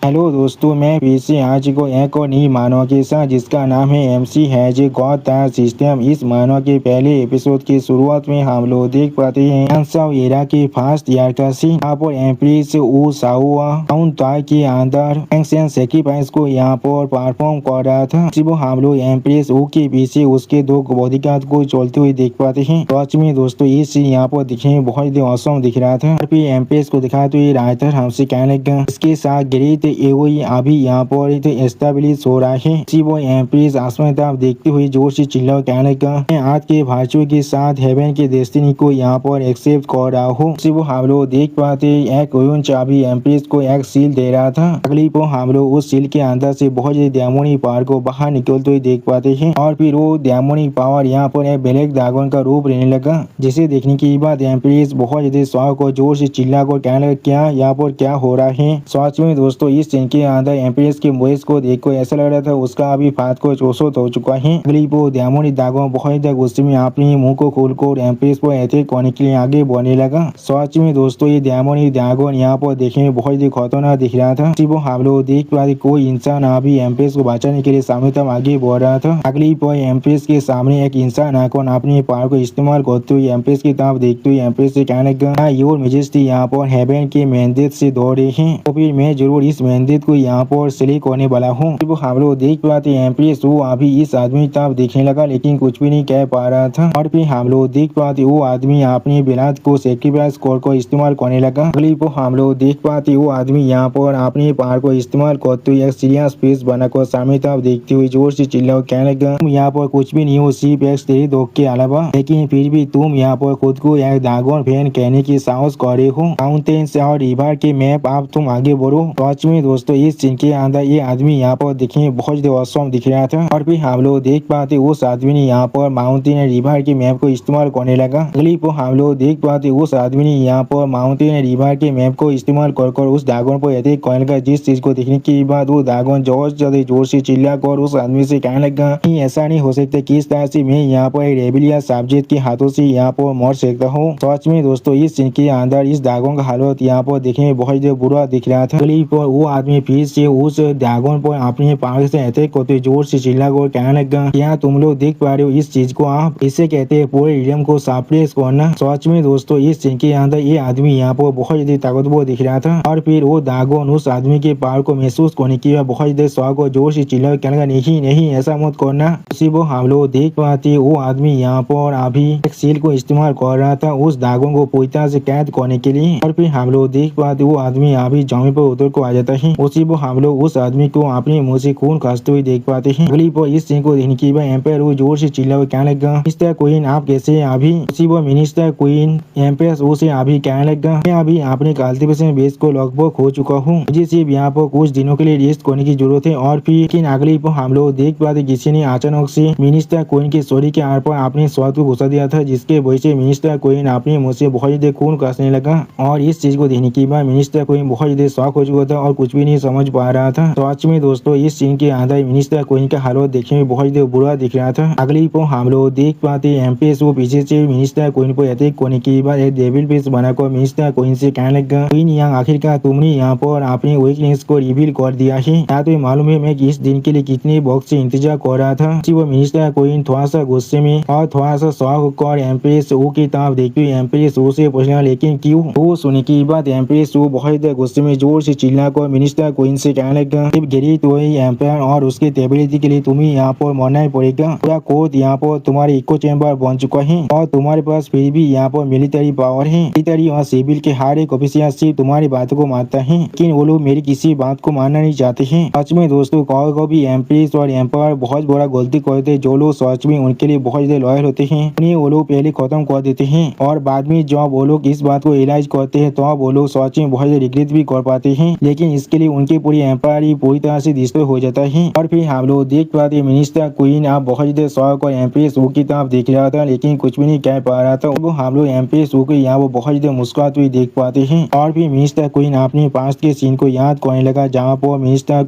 Hello दोस्तों, मैं फिर से आज को एक और नई मानव के साथ जिसका नाम है MC has a got the system. इस मानव के पहले एपिसोड की शुरुआत में हम लोग देख पाते हैं एरा के फास्ट ईयर का सीन। यहाँ पर एम्प्रेस ऊ साउआ के अंदर एंशियंट सैक्रिफाइस को यहाँ पर परफॉर्म कर रहा था। सिर्फ हम लोग एम्प्रेस ऊ के पीछे उसके दो बॉडीगार्ड को चलते हुए देख पाते हैं। सच में दोस्तों ये सीन यहाँ पर दिखने में बहुत ही औसम दिख रहा था। फिर एम्प्रेस को दिखाते हुए राइटर हमसे कहने लगा इसके साथ ग्रेट एवोई अभी यहाँ पर एस्टेब्लिश हो रहा है। इसी वो एम्प्रेस आसमान तरफ देखते हुए जोर से चिल्ला कहने लगा मैं आज के भाषण के साथ हेवन के डेस्टिनी को यहाँ पर एक्सेप्ट कर रहा हूँ। इसी वो हम लोग देख पाते एक ओयन चाबी एम्प्रेस को एक सील दे रहा था। अगली वो हम लोग उस सील के अंदर से बहुत से डेमोनिक पावर को बाहर निकलते हुए देख पाते हैं और फिर वो डेमोनिक पावर यहाँ पर एक ब्लैक ड्रैगन का रूप लेने लगा, जिसे देखने के बाद एम्प्रेस बहुत ज्यादा शौक और जोर से चिल्ला कर कहने लगा क्या यहाँ पर क्या हो रहा है। सच में दोस्तों इस सीन के अंदर एम्प्रेस के वॉइस को देखकर ऐसा लग रहा था उसका अभी फात को चौसत हो चुका है। अगली वो डेमोनिक ड्रैगन बहुत गुस्से में अपने मुंह को खोलकर एम्प्रेस पर अटैक करने के लिए आगे बढ़ने लगा। सच में दोस्तों ये डेमोनिक ड्रैगन यहाँ पर देखने में बहुत ही खतरनाक दिख रहा था। वो हम लोग देख पाते कोई इंसान अभी एम्प्रेस को बचाने के लिए सामने तक आगे बढ़ रहा था। अगली पर एम्प्रेस के सामने एक इंसान आकर अपने पावर को इस्तेमाल करते हुए एम्प्रेस की तरफ देखते हुए एम्प्रेस से कहने लगा योर मेजेस्टी यहाँ पर हेवन के मैंडेट से दौड़ रहे हैं तो फिर मैं जरूर इस मैंडेट को यहाँ पर सिलेक्ट करने वाला हूँ। हम लोग देख पाते एम्प्रेस वो अभी इस आदमी की तरफ देखने लगा लेकिन कुछ भी नहीं कह पा रहा था और फिर हम लोग देख पाते वो आदमी अपने बिलाद को सेक्रीफाइस को इस्तेमाल करने लगा। अगली को हम लोग देख पाते वो आदमी यहाँ पर अपने पावर को इस्तेमाल करते हुए एक सीरियस फेस बनाकर सामने तरफ देखते हुए जोर से चिल्ला कहने लगा तुम यहाँ पर कुछ भी नहीं हो सिर्फ एक तेरी दोस्त के अलावा, लेकिन फिर भी तुम यहाँ पर खुद को एक ड्रैगन फैन कहने की साहस कर रहे हो। माउंटेन्स और रिवर के मैप आप तुम आगे बढ़ो। सच में दोस्तों इस सीन के अंदर ये आदमी यहाँ पर दिखने बहुत औसम दिख रहा था और फिर हम लोग देख पाते उस आदमी ने यहाँ पर माउंटेन रिवर के मैप को इस्तेमाल करने लगा। अगली पर हम लोग देख पाते उस आदमी ने यहाँ पर माउंटेन रिवर के मैप को इस्तेमाल कर उस ड्रैगन पर अटैक करने लगा, जिस चीज को देखने के बाद वो ड्रैगन जोर से चिल्ला कर उस आदमी से कहने लगा ऐसा नहीं हो सकता किस तरह से मैं यहाँ पर रेबिलिया सब्जेक्ट के हाथों से यहाँ पर मर सकता हूँ। सच में दोस्तों इस सीन के अंदर इस ड्रैगन का हालत यहाँ पर देखने में बहुत बुरा दिख रहा था। अगली पर वो आदमी फिर से उस ड्रैगन पर अपने पावर से अटैक करते जोर से चिल्ला कर कहने लगा क्या तुम लोग देख पा रहे हो इस चीज को, आप इसे कहते हैं पूरे रिडम को सप्रेस करना। सच में दोस्तों इस सीन के अंदर ये आदमी यहाँ पर बहुत ज्यादा ताकतवर दिख रहा था और फिर वो ड्रैगन उस आदमी के पावर को महसूस करने की बहुत ज्यादा शौक और जोर से चिल्ला कहने लगा नहीं नहीं ऐसा मत करना। उसी वो हम लोग देख पाते वो आदमी यहाँ पर अभी एक सील को इस्तेमाल कर रहा था उस ड्रैगन को पूरी तरह से कैद करने के लिए और फिर हम लोग देख पाते वो आदमी अभी जमीन पर उतर को आ जाता है। उसी वो हम लोग उस आदमी को अपने मुंह से खून खासते हुए देख पाते हैं। अगली पर इस सीन को देखने के बाद एम्पायर वो जोर से चिल्ला कहने लगा मिस्टर क्वीन आप कैसे अभी। उसी वो मिनिस्टर क्वीन एम्पायर उसे अभी कहने लगा मैं अभी अपने कल्टीवेशन बेस को लगभग खो चुका हूँ, मुझे सिर्फ यहाँ पर कुछ दिनों के लिए रेस्ट करने की जरूरत है। और फिर लेकिन अगली पर हम लोग देख पाते किसी ने अचानक से मिनिस्टर क्वीन की स्टोरी के आर पर अपने स्वाद को घुसा दिया था, जिसके वजह से मिनिस्टर क्वीन अपने मुंह से बहुत ज्यादा खून खासने लगा और इस चीज को देखने के बाद मिनिस्टर क्वीन बहुत ज्यादा शॉक हो चुका था और कुछ भी नहीं समझ पा रहा था। सच में दोस्तों इस सीन के अंदर मिनिस्टर क्वीन का हालत देखने में बहुत ज्यादा बुरा दिख रहा था। अगली पर हम लोग देख पाते एम्प्रेस वो पीछे से मिनिस्टर क्वीन को अटैक करने के बाद एक डेविल फेस बनाकर मिनिस्टर क्वीन से कहने लगा क्वीन यंग आखिरकार तुमने यहाँ पर अपने वीकनेस को रिवील कर दिया है। क्या तुम्हें मालूम है मैं इस दिन के लिए कितने वक्त से इंतजार कर रहा था। वो मिनिस्टर क्वीन थोड़ा सा गुस्से में और थोड़ा सा शौक कर एम्प्रेस वो की तरफ देखते हुए एम्प्रेस वो से पूछना लेकिन क्यों। वो सुनने की बात एम्प्रेस वो बहुत गुस्से में जोर से चिल्ला कर मिनिस्टर क्वीन से कहने लगा सिर्फ गिरी तो एम्पायर और उसके एबिलिटी के लिए तुम्हें यहाँ पर मरना ही पड़ेगा। पूरा कोर्ट यहाँ पर तुम्हारे इको चैम्बर बन चुका है और तुम्हारे पास फिर भी यहाँ पर मिलिट्री पावर है। मिलिट्री और सिविल के हर एक ऑफिसर सिर्फ तुम्हारी बातों को मानता है, लेकिन वो लोग मेरी किसी बात को मानना नहीं चाहते हैं। सच में दोस्तों को भी एम्प्रेस और एम्पायर बहुत बड़ा गलती करते हैं। जो लोग सच में उनके लिए बहुत ज्यादा लॉयल होते हैं उन्हें वो लोग पहले खत्म कर देते हैं और बाद में जब वो लोग इस बात को रियलाइज करते हैं तो वो लोग सच में बहुत ज्यादा रिग्रेट भी कर पाते हैं, लेकिन इसके लिए उनकी पूरी एम्पायर ही पूरी तरह से डिस्ट्रॉय हो जाता है। और फिर हम लोग देख पाते हैं मिनिस्टर क्वीन आप बहुत ज्यादा शौक और एम्प्रेस वो की तरफ देख रहा था लेकिन कुछ भी नहीं कह पा रहा था। वो हम लोग एम्प्रेस वो यहाँ वो बहुत ज्यादा मुस्कुराते हुए देख पाते हैं और फिर मिनिस्टर क्वीन अपने पास्ट के सीन को याद करने लगा जहाँ पर मिनिस्टर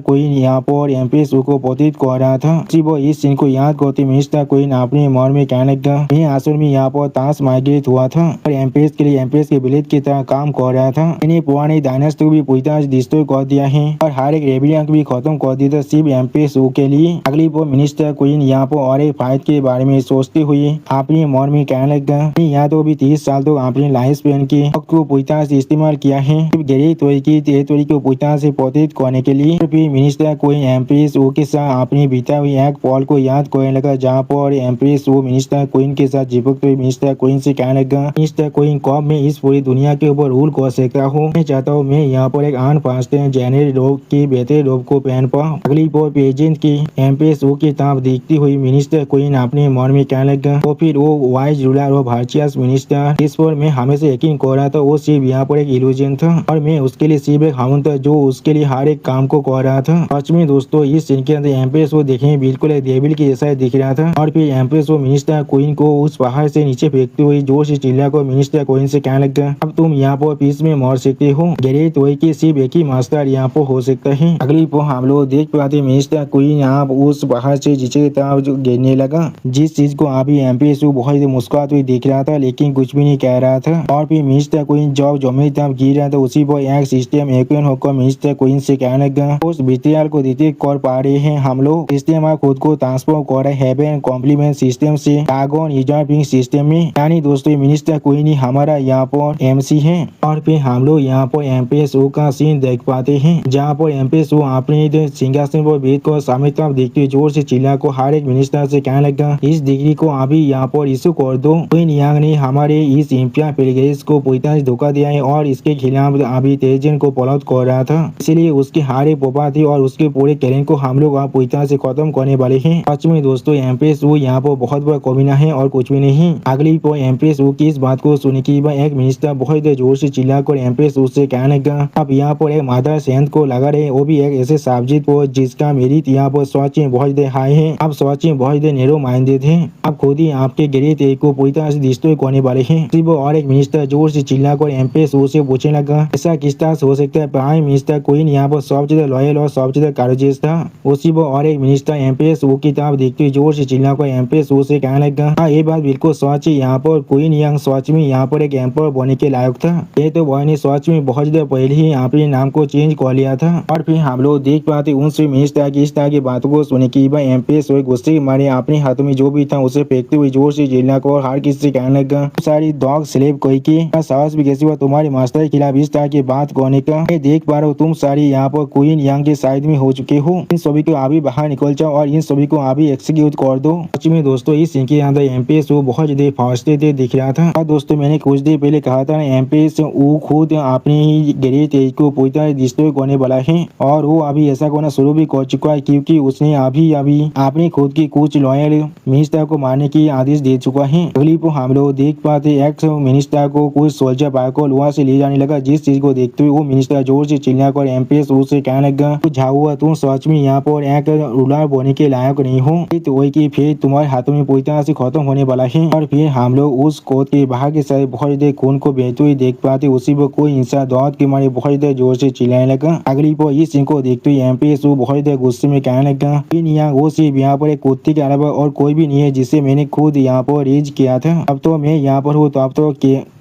क्वीन यहाँ पर एम्प्रेस को पोतित कर रहा था। वो इस सीन को याद करते मिनिस्टर क्वीन अपने मन में कहने लगा मैं असल में यहाँ पर माइग्रेट हुआ था और एम्प्रेस के लिए एम्प्रेस के विलेज की तरह काम कर रहा था। मैंने पुराने डायनास्टी को भी पूछताछ डिस्ट्रॉय कर दिया है और हर एक रेबियंक भी खत्म कर दिया था सिर्फ एमपीएस के लिए। अगली पर मिनिस्टर क्वीन यहाँ पर और एक फाइट के बारे में सोचते हुए अपने मन में कहने लगा, यहाँ तो अभी 30 साल तो अपने लाइफ स्पेन के वक्त को पूछताछ इस्तेमाल किया है गहरी तरीके को पूछताछ से प्रतीत करने के लिए। फिर मिनिस्टर क्वीन एमपीएस के साथ अपनी बीता हुई एक पल को याद करने लगा जहाँ पर एमपीएस मिनिस्टर क्वीन के साथ चिपकते हुए मिनिस्टर क्वीन से कहने लगा, मिनिस्टर क्वीन कब मैं इस पूरी दुनिया के ऊपर रूल कर सकता हूँ। मैं चाहता हूँ मैं यहाँ पर एक अनफास्टेन जेनरल रोब की बेहतर रोब को पहन पाऊँ। अगली पर प्रेजेंट की एमपीएस की तरफ देखती हुई मिनिस्टर क्वीन अपने मन में कहने लगा, तो फिर वो वाइज रूलर ऑफ हार्चियस मिनिस्टर इस पर मैं हमेशा यकीन कर रहा था वो सिर्फ यहाँ पर एक इल्यूजन था और मैं उसके लिए सिर्फ एक हाउन था जो उसके लिए हर एक काम को कर रहा था। सच में दोस्तों इस सीन के अंदर एमपीएस देखने में बिल्कुल एक डेविल के जैसा दिख रहा था और फिर एमपीएस मिनिस्टर क्वीन को उस पहाड़ से नीचे फेंकते हुए जोर से चिल्ला को मिनिस्टर क्वीन से कहने लगा, अब तुम यहाँ पर पीस में मर सकते हो। गहरे तोय के सिर्फ एक ही मास्टर यहाँ पर हो सकता है। अगली पर हम लोग देख पाते मिनिस्टर क्वीन यहाँ उस पहाड़ से नीचे की तरफ जो गिरने लगा, जिस चीज को अभी एमपीएस बहुत मुस्कुराते हुए देख रहा था लेकिन कुछ भी नहीं कह रहा था। और फिर मिनिस्टर क्वीन जब जमीन तरफ गिर रहा था उसी पर एक सिस्टम एक्टिवेट होकर मिनिस्टर क्वीन से कहने लगा, उस बेटियाल को देते कर पा रहे हैं हम लोग सिस्टम खुद को ट्रांसफर कर रहे हैं कॉम्प्लीमेंट सिस्टम से कार्गन रिजर्विंग सिस्टम में। यानी दोस्तों मिनिस्टर क्वीन ही हमारा यहाँ पर एमसी है। और फिर हम लोग यहाँ पर एमपीएस का सीन देख पाते हैं जहाँ पर एमपीएस अपने सिंहासन पर बैठ कर सामने तरफ देखते हुए जोर से चिल्ला को हर एक मिनिस्टर से कहने लगा, इस डिग्री को अभी यहाँ पर इशू कर दो। क्वीन यांग ने हमारे इस इंपिया पेलग्रिस को पूछताछ धोखा दिया है और इसके खिलाफ अभी तेजन को पलट कर रहा था, इसलिए उसकी हारे पोपा थी और उसके पूरे कैलेंडर को हम लोग आप पूछताछ से खत्म करने वाले हैं। सच में दोस्तों एमपीएस यहाँ पर बहुत बड़ा कमीना है और कुछ भी नहीं। अगली पर एमपीएस की इस बात को सुने की एक मिनिस्टर बहुत जोर से चिल्लाकर एमपीएस से कहने लगा, अब यहाँ पर एक मादर सेंध को लगा रहे वो भी एक ऐसे सब्जेक्ट को जिसका मेरिट यहाँ पर सोच में बहुत हाई है। अब सोच में बहुत नैरो माइंडेड है। अब खुद ही आपके गिरे को पूरी तरह से डिस्ट्रॉय करने वाले हैं। सिर्फ और एक मिनिस्टर जोर से चिल्लाकर एमपीएस से पूछने लगा, ऐसा किस तरह हो सकता है। प्राइम मिनिस्टर क्वीन यहाँ पर सबसे ज्यादा लॉयल और सबसे ज्यादा करेजियस था। उसी पर और एक मिनिस्टर एमपीएस की तरफ देखते हुए जोर से चिल्लाकर एमपीएस से कहने लगा, हाँ ये बात बिल्कुल सच है। यहाँ पर क्वीन यांग सच में यहाँ पर एक एम्पर बनने के लायक था। ये तो बॉय ने सच में बहुत ज्यादा पहले ही अपने नाम को चेंज कर लिया था। और फिर हम लोग देख पाते उन मिनिस्टर की इस तरह की बातों को सुने की एमपीएस गुस्से के मारे अपने हाथों में जो भी था उसे फेंकते हुए जोर से चिल्लाकर और हर किसी से कहने लगा, सारी डॉग स्लेव कोई की साहस भी कैसी हुआ तुम्हारे मास्टर के खिलाफ इस तरह की बात करने का। मैं देख पा रहा हूँ तुम सारी यहाँ पर क्वीन यांग के साइड में हो चुके हो। इन सभी को अभी बाहर निकल जाओ और इन सभी को अभी एक्सिक्यूट कर दो। सच में दोस्तों इस सीन के अंदर एमपीएस बहुत ज्यादा फास्टेड दिख रहा था। और दोस्तों मैंने कुछ देर पहले कहा था एमपीएस खुद अपनी गहरी तेज को पूरी तरह डिस्ट्रॉय करने वाला है और वो अभी ऐसा करना शुरू भी कर चुका है क्योंकि उसने अभी अपने खुद की कुछ लॉयल मिनिस्टर को मारने की आदेश दे चुका है। अगली पर हम लोग देख पाते एक्स मिनिस्टर को कुछ सोल्जर बाइक को लोहा से ले जाने लगा, जिस चीज को देखते हुए वो मिनिस्टर जोर से चिल्लाकर एमपीएस से कहने लगा, झाहुआ तुम सच में यहाँ पर एक रूलर बनने के लायक नहीं हो। तो वही की फिर तुम्हारे हाथों में पूरी तरह से खत्म होने वाला है। और फिर हम लोग उस कोर्ट के बाहर के साथ बहुत देर खून को बहते हुए देख पाते। उसी पर कोई इंसान दौड़ के मारे बहुत देर जोर से चिल्लाने लगा। अगली पर इस सीन को देखते हुए एमपीएस बहुत देर गुस्से में कहने लगा, वो सिर्फ यहाँ पर एक कुत्ते के अलावा और कोई भी नहीं है जिसे मैंने खुद यहाँ पर रेज किया था। अब तो मैं यहाँ पर हूँ तो अब तो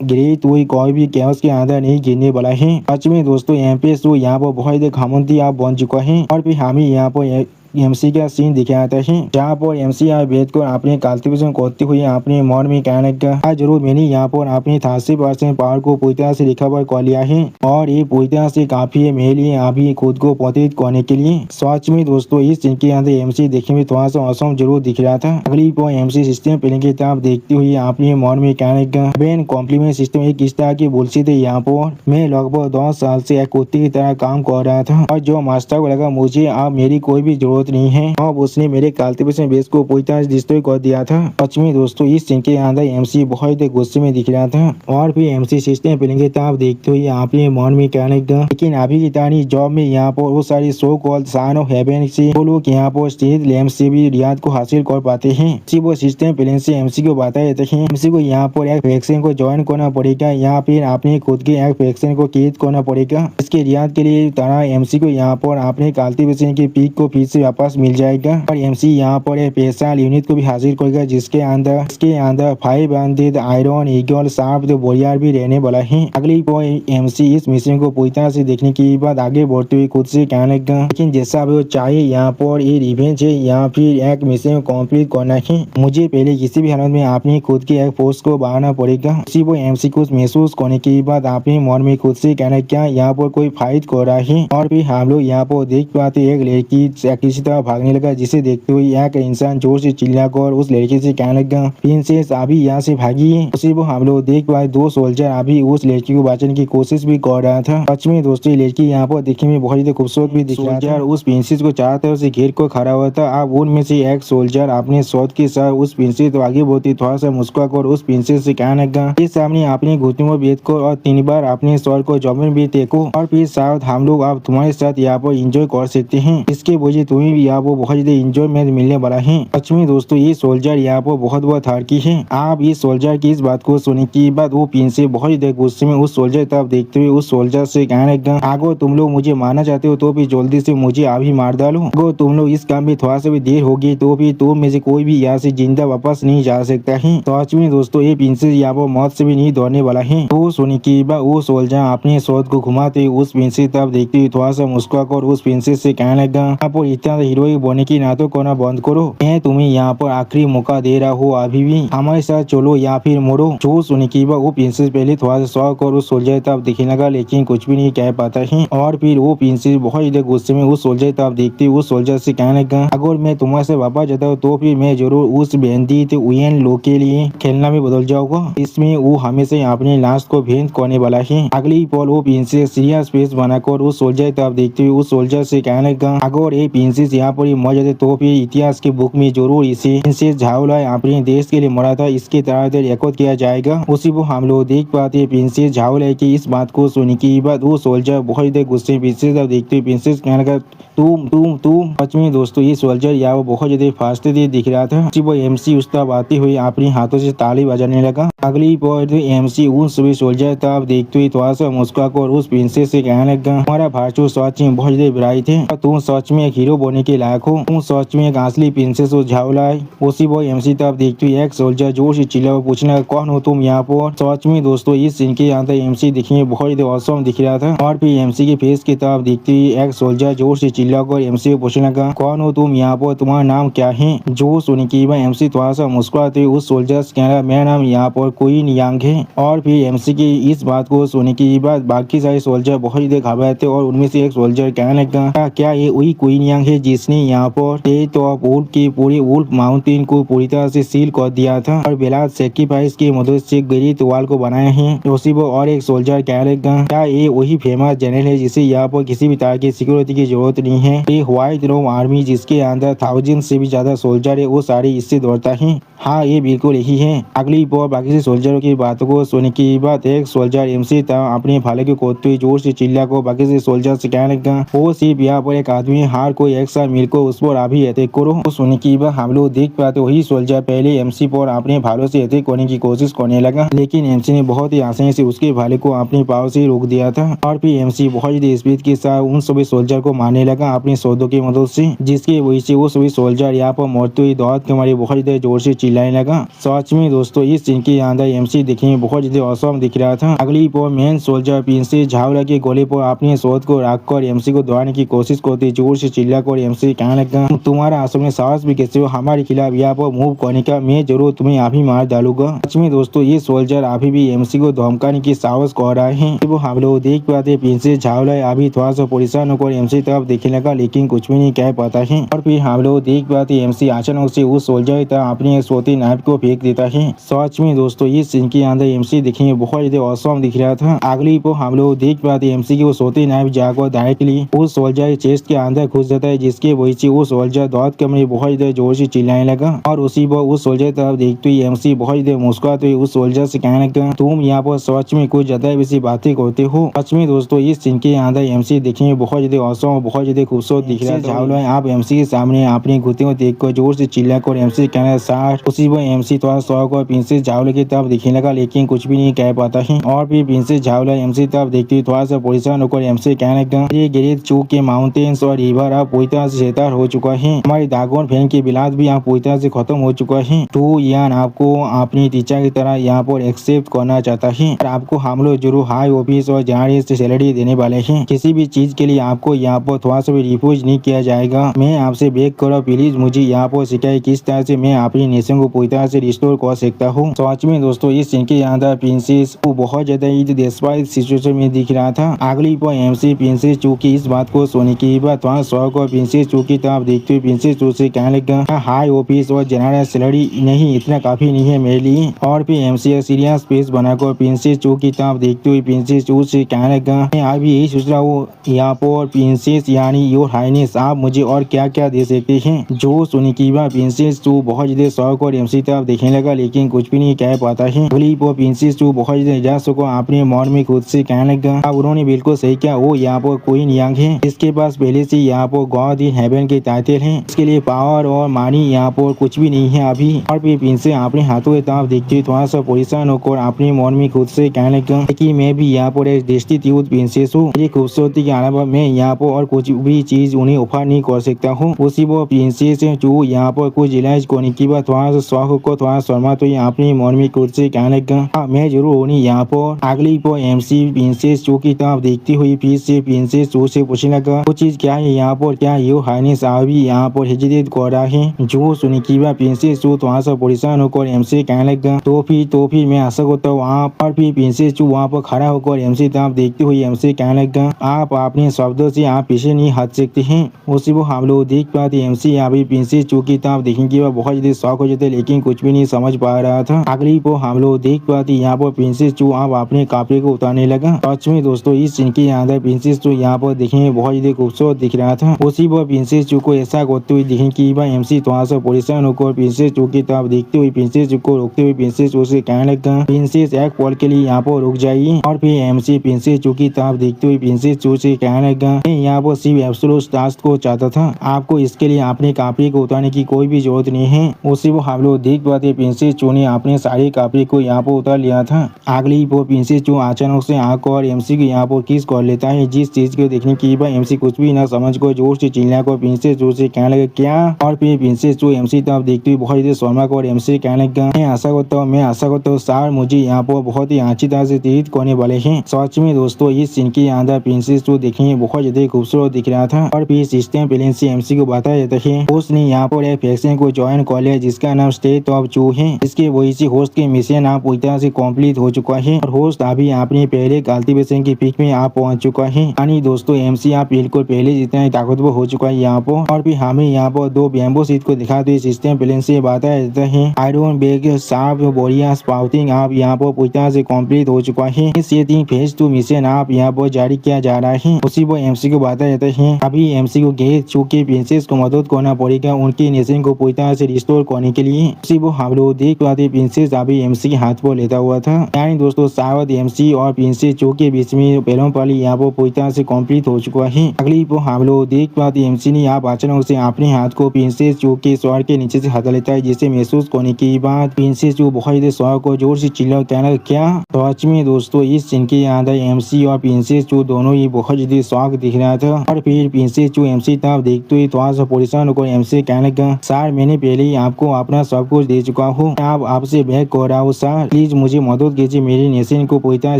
ग्रेट हुई कोई भी कैओस के अंदर नहीं गिरने वाला है। सच में दोस्तों एमपीएस यहाँ पर बहुत देर खामोशी आप बन चुका है। और फिर हमें यहाँ पर एमसी का सीन दिखाता है जहाँ पर एमसी बैठ कर अपने कल्टिवेशन करते हुए अपने मन में कहने का जरूर मैंने यहाँ पर अपनी 80% पावर को पूरी तरह से रिकवर कर लिया है और ये पूरी तरह से काफी है मेरे लिए अभी खुद को प्रतित करने के लिए। सच में दोस्तों इस सीन के अंदर एमसी देखने में थोड़ा सा असम जरूर दिख रहा था। अगली पर एमसी सिस्टम प्लेन की तरफ देखते हुए अपने मन में कहने का कॉम्प्लीमेंट सिस्टम एक किस तरह की बुलशित है। यहाँ पर मैं लगभग 10 साल से एक कुत्ते की तरह काम कर रहा था और जो मास्टर को लगा मुझे अब मेरी कोई भी जरूरत नहीं है। अब उसने मेरे कल्टिवेशन बेस को पूरी तरह डिस्ट्रॉय कर दिया था। सच में दोस्तों इस सीन के अंदर एमसी बहुत गुस्से में दिख रहा था और फिर एमसी सिस्टम प्लेन की तरफ देखते हुए अपने मन में कहने लगा, लेकिन अभी की तरह जॉब में यहाँ पर वो सारी so called son of haven से वो लोग यहाँ पर स्टेज लैम्प से भी रियाद को हासिल कर पाते हैं। इसी वो सिस्टम प्लेन से एमसी को बताया जाता है एमसी को यहाँ पर एक फैक्शन को ज्वाइन करना पड़ेगा या फिर अपने खुद के एक फैक्शन को क्रिएट करना पड़ेगा। इसके रियाद के लिए तरह एमसी को यहाँ पर अपने कल्टिवेशन की पीक को फिर से वापस मिल जाएगा। और एमसी यहाँ पर एक स्पेशल यूनिट को भी हासिल करेगा जिसके अंदर 5 बंदित आयरन ईगल शार्प वॉरियर भी रहने वाला है। अगली एमसी इस मिशन को पूरी तरह से देखने के बाद आगे बढ़ते हुए खुद से कहने लगा लेकिन जैसा भी वो चाहे यहाँ पर ये रिवेंज है या फिर एक मिशन कंप्लीट करना है, मुझे पहले किसी भी हालत में अपनी खुद की एक फोर्स को बढ़ाना पड़ेगा। इसी वो एमसी को महसूस करने के बाद अपने मन में खुद से कहना क्या यहाँ पर कोई फाइट कर रहा है। और फिर हम लोग यहाँ पर देख पाते एक लड़की किसी तरह भागने लगा जिसे देखते हुए एक इंसान जोर से चिल्लाकर उस लड़की से कहने लगा प्रिंसेस अभी यहाँ से भागी है। उसी वो हम लोग देख पाए 2 सोल्जर अभी उस लड़की को बचाने की कोशिश भी कर रहा था। सच में दोस्तों लड़की यहाँ पर देखने में बहुत ही खूबसूरत भी दिख रहा था। उस प्रिंसेस को चारों तरफ से घेर कर खड़ा हुआ था। अब उनमें से एक सोल्जर अपने शॉट के साथ उस प्रिंसेस तो आगे बढ़ती थोड़ा सा मुस्कुराकर उस प्रिंसेस से कहने लगा इस सामने अपने घुटनों में बैठ कर और 3 बार अपने शॉट को जमीन भी टेको और फिर साथ हम लोग अब तुम्हारे साथ यहाँ पर एंजॉय कर सकते हैं। इसके वजह तुम्हें भी यहाँ पर बहुत ज्यादा एंजॉयमेंट मिलने वाला है। सच में दोस्तों ये सोल्जर यहाँ पर बहुत हड़की है। आप इस सोल्जर की इस बात को सुनने के बाद वो प्रिंसेस बहुत ज्यादा गुस्से में उस सोल्जर तरफ देखते हुए उस सोल्जर से कहने लगा अगर तुम लोग मुझे मारना चाहते हो तो भी जल्दी से मुझे अभी मार डालो। अगर तुम लोग इस काम में थोड़ा सा भी देर होगी तो भी तुम में से कोई भी यहाँ से जिंदा वापस नहीं जा सकता है। तो सच में दोस्तों ये प्रिंसेस यहाँ पर मौत से भी नहीं दौड़ने वाला है। तो सुनने के बाद वो सोल्जर अपने शॉट को घुमाते हुए उस प्रिंसेस तरफ देखते हुए थोड़ा सा मुस्कुराकर उस प्रिंसेस से कहने लगा यहाँ पर इतना हीरोइक बनने की ना तो करना बंद करो। मैं तुम्हें यहाँ पर आखिरी मौका दे रहा हूँ, अभी भी हमारे साथ चलो या फिर मरो। जो सुनने के बाद वो प्रिंसेस पहले थोड़ा सा शौक और उस सोल्जर तरफ दिखने लगा लेकिन कुछ भी नहीं कह पाता है। और फिर वो प्रिंसेस बहुत ज्यादा गुस्से में उस सोल्जर तरफ देखते हुए उस सोल्जर से कहने लगा अगर मैं तुम्हारे से वापस जाता हूँ तो फिर मैं जरूर उस बैंडिट उयन लोग के लिए खेलना में बदल जाऊंगा। इसमें वो हमेशा अपने लाश को भेंट करने वाला है। अगली पल वो प्रिंसेस सीरियस फेस बनाकर उस सोल्जर तरफ देखते हुए उस सोल्जर से कहने लगा अगर ये प्रिंसेस यहाँ पर मर जाते तो फिर इतिहास की बुक में जरूर इसे प्रिंसेस झाओलाई अपने देश के लिए मरा था इसके तरह रिकॉर्ड किया जाएगा। उसी को हम लोग देख पाते प्रिंसेस झाओलाई की इस बात को सुनने के बाद वो सोल्जर बहुत गुस्से प्रिंसेस देखते हुए प्रिंसेस कहने लगा तुम सच में दोस्तों ये सोल्जर या वो बहुत ज्यादा फास्ट दिख रहा था। वो एमसी उस तरफ आते हुए अपने हाथों से ताली बजाने लगा। अगली बार एमसी उन सभी सोल्जर तरफ देखते हुए थोड़ा सा मुस्कुराकर उस प्रिंसेस से कहने लगा हमारा भाषु सच में बहुत ज्यादा बुराई थे। तुम सच में एक हीरो बनने के लायक हो। तुम सच में एक असली प्रिंसेस हो झाओलाई। उसी वो एमसी तरफ देखते हुए एक सोल्जर जोर से चिल्ला पूछना कौन हो तुम यहाँ पर। सच में दोस्तों इस सीन के अंदर एमसी दिखने में बहुत ज्यादा औसम दिख रहा था। और फिर एमसी के फेस की तरफ देखते हुए एक सोल्जर जोर से चिल्लाकर एमसी को पूछने लगा कौन हो तुम यहाँ पर, तुम्हारा नाम क्या है। जो सुनने के बाद एमसी थोड़ा सा मुस्कुराते हुए उस सोल्जर से कहना मेरा नाम यहाँ पर क्वीन यांग है। और फिर एमसी की इस बात को सुनने के बाद बाकी सारे सोल्जर बहुत ही घबराए थे और उनमें से एक सोल्जर कहने लगा क्या ये वही क्वीन यांग है जिसने यहाँ पर टेट ऑफ वुल्फ की पूरी वुल्फ माउंटेन को पूरी तरह से सील कर दिया था और बेलाद सेक्रीफाइस की मदद से ग्रेट वॉल को बनाया है। उसी वो और एक सोल्जर कहने लगा क्या ये वही फेमस जनरल है जिसे यहाँ पर किसी भी तरह की सिक्योरिटी की जरूरत नहीं है। ये व्हाइट रोम आर्मी जिसके अंदर 1000 से भी ज्यादा सोल्जर है वो सारे इससे दौड़ता है। हाँ ये बिल्कुल यही है। अगली बार बाकी से सोल्जरों की बातों को सुनने के बाद एक सोल्जर एमसी अपने भाले को खोदते हुए जोर से चिल्ला को बाकी से सोल्जर से कहने लगा वो सिर्फ यहाँ पर एक आदमी हार कोई एक साथ मिलकर उस पर अभी अटैक करो। तो सुनने के बाद हम लोग देख पाते वही सोल्जर पहले एमसी पर अपने भालों से अटैक करने की कोशिश करने लगा लेकिन एमसी ने बहुत ही आसानी से उसके भाले को अपने पाव से रोक दिया था। और फिर एमसी बहुत ही स्पीड के साथ उन सभी सोल्जर को मारने लगा अपने सौदों की मदद से जिसकी वजह से वो सभी सोल्जर यहाँ पर मरते हुए दौड़ के हमारे बहुत ज्यादा जोर से चिल्लाने लगा। सच में दोस्तों इस सीन के अंदर एमसी दिखने में बहुत ज्यादा औसम दिख रहा था। अगली बार मेन सोल्जर प्रिंसेस झाओलाई के गोले पर अपने शॉट को रखकर एमसी को दौड़ाने की कोशिश करते जोर से चिल्लाकर एमसी कहने लगा तुम्हारा असल में साहस भी कैसे हो हमारे खिलाफ यहाँ पर मूव करने का, मैं जरूर तुम्हें अभी मार डालूंगा। सच में दोस्तों ये सोल्जर अभी भी एमसी को धमकाने की साहस कर रहे हैं। वो हम लोग देख पाते प्रिंसेस झाओलाई अभी थोड़ा सा परेशान होकर एमसी तरफ देखने लगा लेकिन कुछ भी नहीं कह पाता है। और फिर हम लोग देख पाते एमसी अचानक से उस सोल्जर तरफ अपने सोती नाइफ को फेंक देता है। सच में दोस्तों इस सीन के अंदर एमसी दिखने में बहुत ज्यादा औसम दिख रहा था। अगली को हम लोग देख पाते एमसी की वो सोती नाइफ जाकर डायरेक्टली उस सोल्जर चेस्ट के अंदर घुस जाता है जिसके वजह से वो सोल्जर दौड़ के मेरे बहुत ज्यादा जोर से चिल्लाने लगा। और उसी पर उस सोल्जर तरफ देखते हुए एमसी बहुत ज्यादा मुस्कुराते हुए उस सोल्जर से कहने लगा तुम यहाँ पर सच में कुछ ज्यादा वैसी बातें करते हो। सच में दोस्तों इस सीन के अंदर एमसी दिखने में बहुत ज्यादा औसम और बहुत ज्यादा खूबसूरत दिख रहा था। झाओलाई आप एमसी के सामने अपनी घुटनों को देखकर जोर से चिल्लाकर एमसी कहना साठ। उसी पर एमसी थोड़ा शौक और प्रिंसेस झाओलाई की तरफ दिखने लगा लेकिन कुछ भी नहीं कह पाता है। और फिर प्रिंसेस झाओलाई एमसी तरफ देखती थोड़ा सा परेशान होकर एमसी कहने लगा ये ग्रेट चू के माउंटेन्स और रिवर अब पूरी तरह से शेतार हो चुका है। हमारी दागोन फैन की बिलात भी यहाँ पूरी तरह से खत्म हो चुका है। तो यान आपको अपनी टीचर की तरह यहाँ पर एक्सेप्ट करना चाहता है और आपको हम लोग जरूर हाई ऑफिस और जाने से सैलरी देने वाले हैं। किसी भी चीज के लिए आपको यहाँ पर थोड़ा सा भी रिफ्यूज नहीं किया जाएगा। मैं आपसे बेग करो प्लीज मुझे यहाँ पर सिखाए किस तरह से मैं अपनी नेशन को पूरी तरह से रिस्टोर कर सकता हूँ। सच में दोस्तों इस सीन के अंदर प्रिंसेस को बहुत ज्यादा डिस्पाइट सिचुएशन में दिख रहा था। अगली पर एमसी प्रिंसेस चू की इस बात को सुनने के बाद थोड़ा शौक और प्रिंसेस चू की तरफ देखते हुए प्रिंसेस चू से कहने लगा हाई ऑफिस और जनरल सैलरी नहीं इतना काफी नहीं है मेरे लिए। और फिर एमसी सीरियस फेस बनाकर प्रिंसेस चू की तरफ देखते हुए प्रिंसेस चू से कहने लगा मैं अभी यही सोच रहा हूँ यहाँ पर प्रिंसेस यानी योर हाइनेस आप मुझे और क्या क्या दे सकते हैं। जो सुनी की बात प्रिंसेस चू बहुत ज्यादा शौक और एमसी तरफ देखने लगा लेकिन कुछ भी नहीं कह पाता है। अगली पर प्रिंसेस चू बहुत ज्यादा निराश होकर अपने मन में खुद से कहने लगा अब उन्होंने बिल्कुल सही किया। वो यहाँ पर कोई नियंग है इसके पास पहले से यहाँ पर गॉड इन हेवन के टाइटल है। इसके लिए पावर और मानी यहाँ पर कुछ भी नहीं है अभी। और फिर प्रिंसेस अपने हाथों की तरफ देखते हुए थोड़ा सा परेशान होकर अपने मन में खुद से कहने लगा कि मैं भी यहाँ पर एक डिस्टिट्यूट प्रिंसेस हूँ। मेरी खूबसूरती के अलावा मैं यहाँ पर और कुछ भी चीज उन्हें ऑफर नहीं कर सकता हूँ। उसी वो प्रिंसेस जो यहाँ पर कुछ इलाज करने की बात थोड़ा सा शौक को थोड़ा शर्मा तो अपने मन में खुद से कहने लगा मैं जरूर उन्हें यहाँ पर। अगली पर एमसी प्रिंसेस चू की तरफ देखती हुई फिर से प्रिंसेस चू से पूछने लगा वो चीज क्या है यहाँ पर क्या योर हाइनेस अभी यहाँ पर हेजिटेट कर रहा है। जो सुनी की बात प्रिंसेस चू थोड़ा सा परेशान होकर एमसी कहने लगा तो फिर मैं आशा करता हूँ वहाँ पर। फिर प्रिंसेस चू वहाँ पर खड़ा होकर एमसी तरफ देखते हुए एमसी कहने लगा आप अपने शब्दों से आप पीछे नहीं हट सकते हैं। उसी वो हम लोग देख पाते एमसी अभी प्रिंसेस चू की तरफ देखने की बहुत ज्यादा शौक हो जाते लेकिन कुछ भी नहीं समझ पा रहा था। अगली को हम लोग देख पाते यहाँ पर प्रिंसेस चू अब अपने कपड़े को उतारने लगा। सच में दोस्तों इस सीन के अंदर प्रिंसेस चू यहाँ पर देखने में बहुत ज्यादा खूबसूरत दिख रहा था। उसी पर प्रिंसेस चू को ऐसा करते हुए देखने की एमसी थोड़ा सा परेशान होकर प्रिंसेस चू की तरफ देखते हुए प्रिंसेस चू को रोकते हुए प्रिंसेस चू से कहने लगा प्रिंसेस एक पल के लिए यहाँ पर रुक जाइए। और फिर एमसी प्रिंसेस चू की तरफ देखते हुए प्रिंसेस चू से कहने लगा मैं यहाँ पर सिर्फ एब्सोल्यूट टास्क को चाहता था आपको इसके लिए अपने कपड़े को उतारने की कोई भी जरूरत नहीं है। उसी वो हम लोग देख पाते प्रिंसेस चू ने अपने सारे कपड़े को यहाँ पर उतार लिया था। अगली वो प्रिंसेस चू अचानक से आंख और एमसी को यहाँ पर किस कर लेता है जिस चीज को देखने की एमसी कुछ भी न समझ को जोर से चिल्ला कर प्रिंसेस चू से कहने लगा क्या। और फिर प्रिंसेस चू एमसी तरफ देखते हुए बहुत शर्मा को और एमसी कहने लगा मैं आशा करता हूँ सर मुझे यहाँ पर बहुत ही अच्छी तरह से ट्रीट करने वाले हैं। सच में दोस्तों इस सीन के अंदर प्रिंसेस चू देखने में बहुत ज्यादा खूबसूरत दिख रहा था। और फिर सिस्टम प्लेन से एमसी को बताया जाता है उसने यहाँ पर एक फैक्शन को ज्वाइन कर लिया जिसका नाम स्टेट ऑफ चू है। इसके वजह से होस्ट के मिशन आप पूरी तरह से कंप्लीट हो चुका है और होस्ट अभी अपने पहले कल्टीवेशन की पीक में आप पहुंच चुका है। यानी दोस्तों एमसी आप बिल्कुल पहले जितना ही ताकतवर हो चुका है यहाँ पर। और फिर हमें यहाँ पर दो बैम्बो सीट को दिखाते हुए सिस्टम प्लेन से बताया जाता है आयरन बैग साफ बोरिया स्पाउटिंग आप यहाँ पर पूरी तरह से कंप्लीट हो चुका है। इस फेज 2 मिशन आप यहाँ पर जारी किया जा रहा है। उसी पर एमसी को बताया जाता है अभी एमसी को गेट चू के प्रिंसेस को मदद करना पड़ेगा उनकी नेशन को पूरी तरह से रिस्टोर करने के लिए। उसी वो हम लोग देख पाते प्रिंसेस अभी एमसी के हाथ पर लेता हुआ था। यानी दोस्तों शायद एमसी और प्रिंसेस चू के बीच में पहलों वाली यहाँ पर पूरी तरह से कंप्लीट हो चुका है। अगली वो हम लोग देख पाते एमसी ने यहाँ अचानक से अपने हाथ को प्रिंसेस चू के स्वर के नीचे से हटा लेता है जिसे महसूस करने के बाद प्रिंसेस चू बहुत ज्यादा स्वर को जोर से चिल्ला कहना क्या। सच में दोस्तों इस सीन के अंदर एमसी और प्रिंसेस चू दोनों ही बहुत ज्यादा शौक दिख रहा था। और फिर प्रिंसेस चू एमसी तरफ देखते हुए थोड़ा सा परेशान होकर एमसी कहने लगा सर मैंने पहले ही आपको अपना सब कुछ दे चुका हूँ अब आपसे बैक कर रहा हूँ सर प्लीज मुझे मदद कीजिए मेरी नेशन को पूरी तरह